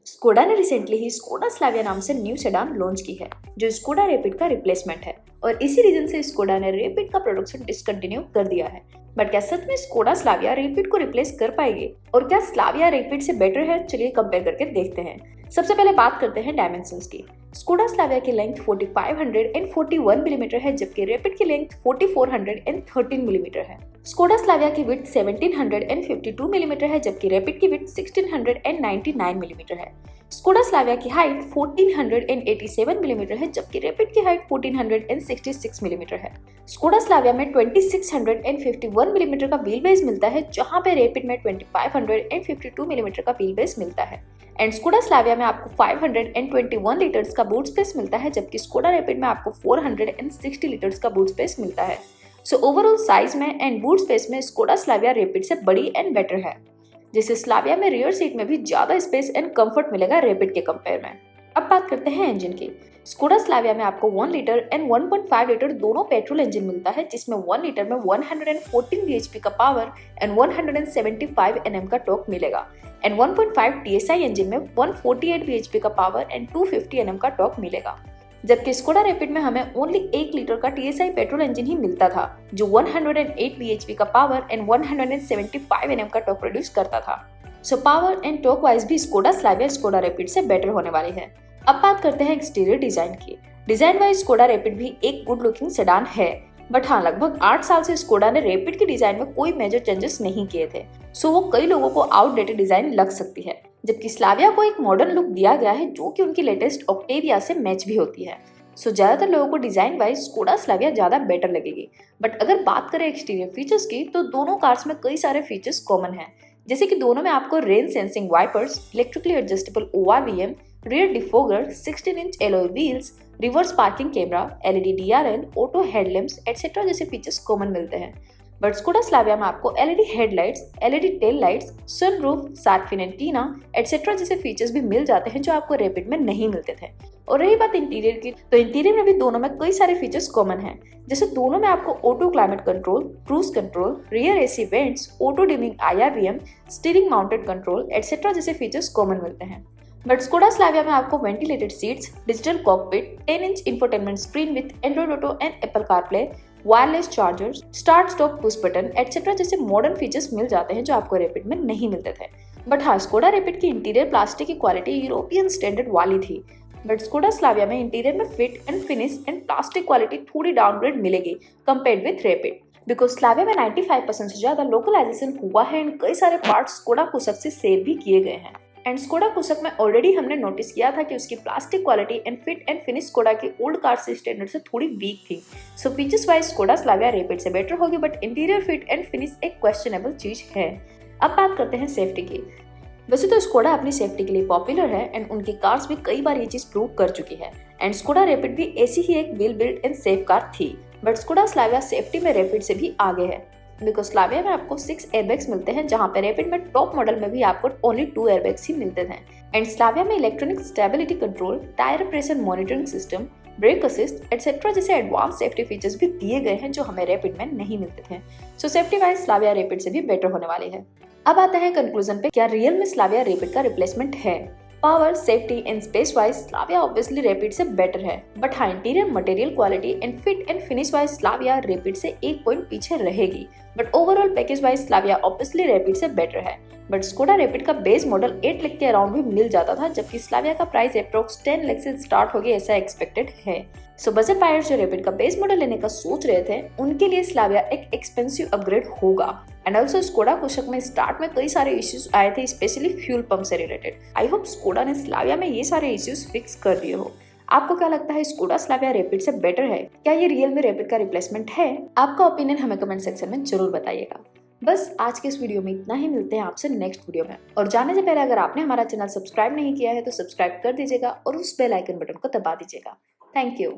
Skoda ने recently ही Skoda Slavia नाम से न्यू सेडान लॉन्च की है, जो स्कोडा रैपिड का रिप्लेसमेंट है और इसी रीजन से स्कोडा ने रैपिड का प्रोडक्शन डिसकंटिन्यू कर दिया है। बट क्या सच में स्कोडा स्लाविया रैपिड को रिप्लेस कर पाएगी और क्या स्लाविया रैपिड से बेटर है? चलिए कंपेयर करके देखते हैं। सबसे पहले बात करते हैं डायमेंशंस की। स्कोडा स्लाविया की लेंथ 4541 मिलीमीटर है, जबकि रैपिड की लेंथ 4413 मिलीमीटर है। स्कोडा स्लाविया की विड्थ 1752 मिलीमीटर है, जबकि रैपिड की विड्थ 1699 मिलीमीटर है। स्कोडा स्लाविया की हाइट 1487 मिलीमीटर है, जबकि रैपिड की हाइट 1466 मिलीमीटर है। स्कोडा स्लाविया में 2651 मिलीमीटर का व्हील बेस मिलता है, जहां पे रैपिड में 2552 मिलीमीटर का व्हील बेस मिलता है। एंड स्कोडा स्लाविया में आपको 521 लीटर्स का बूट स्पेस मिलता है, जबकि स्कोडा रैपिड में आपको 460 लीटर्स का बूट स्पेस मिलता है। सो ओवरऑल साइज में एंड बूट स्पेस में स्कोडा स्लाविया रैपिड से बड़ी एंड बेटर है। जैसे स्लाविया में रियर सीट में भी ज्यादा स्पेस एंड कंफर्ट मिलेगा रैपिड के कंपेयर में। अब बात करते हैं इंजन की। स्कोडा स्लाविया में आपको 1 लीटर एंड 1.5 लीटर दोनों पेट्रोल इंजन मिलता है, जिसमें 1 लीटर में 114 bhp का पावर एंड 175 Nm का टॉर्क मिलेगा एंड 1.5 TSI इंजन में 148 bhp का पावर एंड 250 Nm का टॉर्क मिलेगा। जबकि स्कोडा रैपिड में हमें ओनली 1 लीटर का TSI पेट्रोल इंजन ही मिलता था, जो 108 bhp का पावर एंड 175 Nm का टॉर्क प्रोड्यूस करता था। So power and torque wise भी स्कोडा स्लाविया स्कोडा रैपिड से बेटर होने वाली है। अब बात करते हैं एक्सटीरियर डिजाइन की। डिजाइन वाइज स्कोडा रैपिड भी एक गुड लुकिंग सेडान है, बट हाँ, लगभग 8 साल से स्कोडा ने रैपिड के डिजाइन में कोई मेजर चेंजेस नहीं किए थे, सो वो कई लोगों को आउटडेटेड डिजाइन लग सकती है। जबकि स्लाविया को एक मॉडर्न लुक दिया गया है, जो कि उनकी लेटेस्ट ऑक्टेविया से मैच भी होती है। सो ज्यादातर लोगों को डिजाइन वाइज स्कोडा स्लाविया ज्यादा बेटर लगेगी। बट अगर बात करें एक्सटीरियर फीचर्स की, तो दोनों कार्स में कई सारे फीचर्स कॉमन हैं, जैसे कि दोनों में आपको rain sensing wipers, electrically adjustable ORVM, rear defogger, 16 inch alloy wheels, reverse parking camera, LED DRL, auto headlamps etcetera जैसे फीचर्स कॉमन मिलते हैं। बट स्कोडा स्लाविया में आपको LED headlights, LED tail lights, sunroof, shark fin antenna etcetera जैसे features भी मिल जाते हैं, जो आपको रैपिड में नहीं मिलते थे। और रही बात इंटीरियर की, तो इंटीरियर में भी दोनों में कई सारे फीचर्स कॉमन हैं, जैसे दोनों में आपको auto climate control, cruise control, rear AC vents, auto dimming IRVM, steering mounted control etcetera जैसे फीचर्स कॉमन मिलते हैं। बट स्कोडा स्लाविया में आपको ventilated seats, digital cockpit, 10 inch infotainment screen with Android auto and Apple CarPlay, wireless chargers, start stop push button etcetera जैसे modern features मिल जाते हैं, जो आपको रैपिड में नहीं मिलते थे। बट हाँ, स्कोडा रैपिड की इंटीरियर प्लास्टिक की क्वालिटी यूरोपियन स्टैंडर्ड वाली थी, बट स्कोडा स्लाविया में इंटीरियर में fit and finish and plastic quality थोड़ी डाउनग्रेड मिलेगी compared with rapid. Because Slavia में 95% से ज्यादा लोकलाइजेशन हुआ है एंड कई सारे पार्ट्स स्कोडा कुशक से सेव भी किए गए हैं। एंड स्कोडा कुशक में ऑलरेडी हमने नोटिस किया था कि उसकी plastic quality and fit and finish Skoda की ओल्ड कार से स्टैंडर्ड से थोड़ी वीक थी। So features wise Skoda Slavia Rapid से बेटर होगी, but interior fit and finish एक क्वेश्चनेबल चीज है। अब बात करते हैं सेफ्टी की। वैसे तो स्कोडा अपनी सेफ्टी के लिए पॉपुलर है एंड उनकी कार्स भी कई बार ये चीज प्रूव कर चुकी है। एंड स्कोडा रैपिड भी ऐसी ही एक well built and safe car थी, बट स्कोडा स्लाविया सेफ्टी में रैपिड से भी आगे है। बिकॉज स्लाविया में आपको 6 एयरबैग्स मिलते हैं, जहां पे रैपिड में टॉप मॉडल में भी आपको ओनली 2 एयरबैग्स ही मिलते थे। एंड स्लाविया में electronic stability control, tyre pressure monitoring system, brake assist etcetera जैसे एडवांस सेफ्टी फीचर्स भी दिए गए हैं, जो हमें रैपिड में नहीं मिलते थे। सो सेफ्टी वाइज स्लाविया रैपिड से भी बेटर होने वाली है। अब आते हैं कंक्लूजन पे, क्या रियल में स्लाविया रैपिड का रिप्लेसमेंट है? Power, safety and space wise Slavia obviously rapid से बेटर है, बट हाँ, interior material quality and fit and finish wise Slavia Rapid से 1 पॉइंट पीछे रहेगी। But overall package wise Slavia obviously rapid से better है। बट स्कोडा रैपिड का base model 8 lakh के अराउंड भी मिल जाता था, जबकि स्लाविया का प्राइस अप्रोक्स 10 लाख से स्टार्ट होगी ऐसा एक्सपेक्टेड है। सो बजट बायर्स जो रैपिड का बेस मॉडल लेने का सोच रहे थे, उनके लिए स्लाविया एक एक्सपेंसिव अपग्रेड होगा। एंड ऑल्सो स्कोडा कुशक में स्टार्ट में कई सारे इश्यूज आए थे, स्पेशली फ्यूल पंप से रिलेटेड। आई होप स्कोडा ने स्लाविया में ये सारे इश्यूज फिक्स कर दिए हो। आपको क्या लगता है, स्कोडा स्लाविया रैपिड से बेटर है? क्या ये रियल में रैपिड का रिप्लेसमेंट है? आपका ओपिनियन हमें कमेंट सेक्शन में जरूर बताइएगा। बस आज के इस वीडियो में इतना ही, मिलते हैं आपसे नेक्स्ट वीडियो में। और जाने से पहले अगर आपने हमारा चैनल सब्सक्राइब नहीं किया है तो सब्सक्राइब कर दीजिएगा और उस बेल आइकन बटन को दबा दीजिएगा। Thank you.